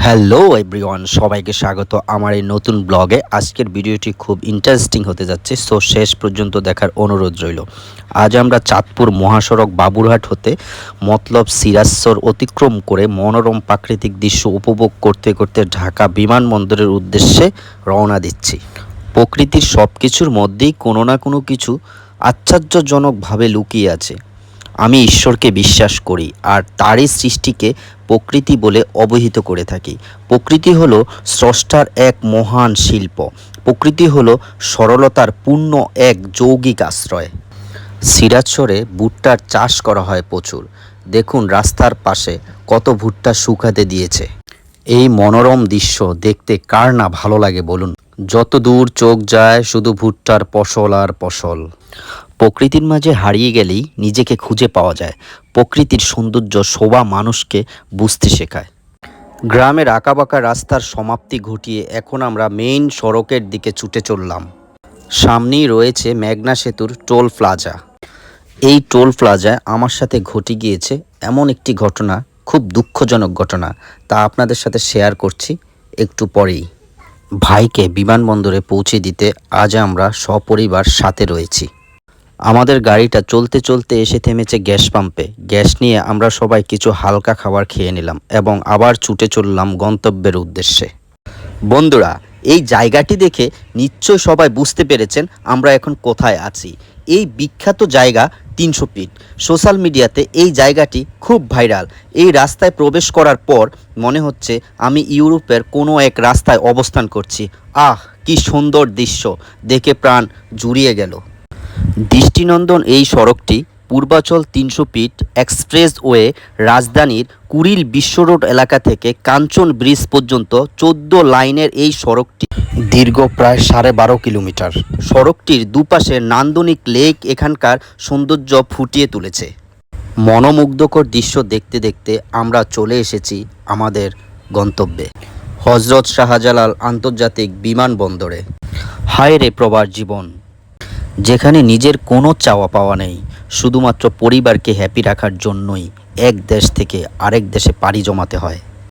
Hello everyone, সবাইকে স্বাগত আমার এই নতুন ব্লগে। আজকের ভিডিওটি খুব ইন্টারেস্টিং হতে যাচ্ছে, সো শেষ পর্যন্ত দেখার অনুরোধ রইল। আজ আমরা চাঁদপুর মহাসড়ক বাবুরহাট হতে মতলব সিরাজসর অতিক্রম করে মনোরম প্রাকৃতিক দৃশ্য উপভোগ করতে করতে ঢাকা বিমানবন্দরের উদ্দেশ্যে রওনা দিচ্ছি। প্রকৃতির সব কিছুর মধ্যেই কোনো না কোনো কিছু আশ্চর্যজনকভাবে লুকিয়ে আছে। আমি ঈশ্বরকে বিশ্বাস করি আর তারই সৃষ্টিকে প্রকৃতি বলে অবহিত করে থাকি। প্রকৃতি হলো স্রষ্টার এক মহান শিল্প। প্রকৃতি হলো সরলতার পূর্ণ এক যৌগিক আশ্রয়। সিরাজগঞ্জে ভুট্টার চাষ করা হয় প্রচুর। দেখুন রাস্তার পাশে কত ভুট্টা শুকাতে দিয়েছে। এই মনোরম দৃশ্য দেখতে কার না ভালো লাগে বলুন। যত দূর চোখ যায় শুধু ভুট্টার ফসল আর ফসল। প্রকৃতির মাঝে হারিয়ে গেলেই নিজেকে খুঁজে পাওয়া যায়। প্রকৃতির সৌন্দর্য শোভা মানুষকে বুঝতে শেখায়। গ্রামের আঁকাবাঁকা রাস্তার সমাপ্তি ঘটিয়ে এখন আমরা মেইন সড়কের দিকে ছুটে চললাম। সামনেই রয়েছে মেঘনা সেতুর টোল প্লাজা। এই টোল প্লাজায় আমার সাথে ঘটে গিয়েছে এমন একটি ঘটনা, খুব দুঃখজনক ঘটনা, তা আপনাদের সাথে শেয়ার করছি একটু পরেই। ভাইকে বিমানবন্দরে পৌঁছে দিতে আজ আমরা সপরিবার সাথে রয়েছি। আমাদের গাড়িটা চলতে চলতে এসে থেমেছে গ্যাস পাম্পে। গ্যাস নিয়ে আমরা সবাই কিছু হালকা খাবার খেয়ে নিলাম এবং আবার ছুটে চললাম গন্তব্যের উদ্দেশ্যে। বন্ধুরা, এই জায়গাটি দেখে নিশ্চয় সবাই বুঝতে পেরেছেন আমরা এখন কোথায় আছি। এই বিখ্যাত জায়গা 300 ফিট। সোশ্যাল মিডিয়াতে এই জায়গাটি খুব ভাইরাল। এই রাস্তায় প্রবেশ করার পর মনে হচ্ছে আমি ইউরোপের কোনো এক রাস্তায় অবস্থান করছি। আহ, কি সুন্দর দৃশ্য, দেখে প্রাণ জুড়িয়ে গেল। দৃষ্টিনন্দন এই সড়কটি পূর্বাচল 300 ফিট এক্সপ্রেসওয়ে রাজধানীর কুড়িল বিশ্ব রোড এলাকা থেকে কাঞ্চন ব্রিজ পর্যন্ত 14 লাইনের এই সড়কটি দীর্ঘ প্রায় 12.5 কিলোমিটার। সড়কটির দুপাশে নান্দনিক লেক এখানকার সৌন্দর্য ফুটিয়ে তুলেছে। মনোমুগ্ধকর দৃশ্য দেখতে দেখতে আমরা চলে এসেছি আমাদের গন্তব্যে, হজরত শাহজালাল আন্তর্জাতিক বিমানবন্দরে। হায় রে প্রবাস জীবন, যেখানে নিজের কোনো চাওয়া পাওয়া নেই, শুধুমাত্র পরিবারকে হ্যাপি রাখার জন্যই এক দেশ থেকে আরেক দেশে পাড়ি জমাতে হয়।